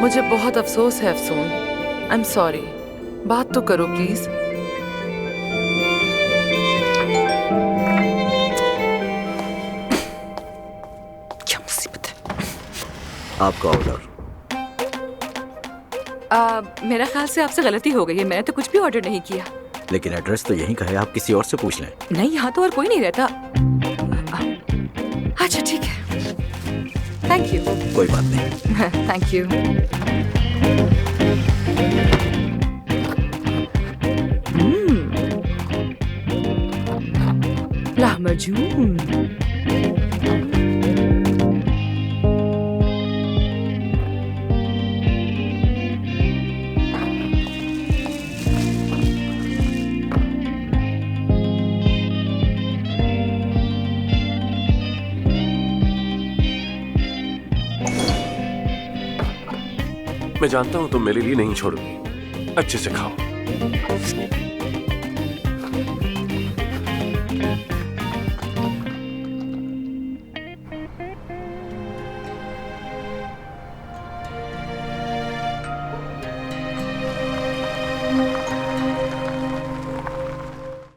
मुझे बहुत अफसोस है अफसून। I am sorry. बात तो करो प्लीज। क्या मुसीबत है। आपका ऑर्डर। मेरा ख्याल से आपसे गलती हो गई है, मैंने तो कुछ भी ऑर्डर नहीं किया। लेकिन एड्रेस तो यहीं का है, आप किसी और से पूछ लें। नहीं, यहाँ तो और कोई नहीं रहता। अच्छा ठीक है, थैंक यू। कोई बात नहीं। Thank you. lahmacun। मैं जानता हूं तुम मेरे लिए नहीं छोड़ोगी, अच्छे से खाओ।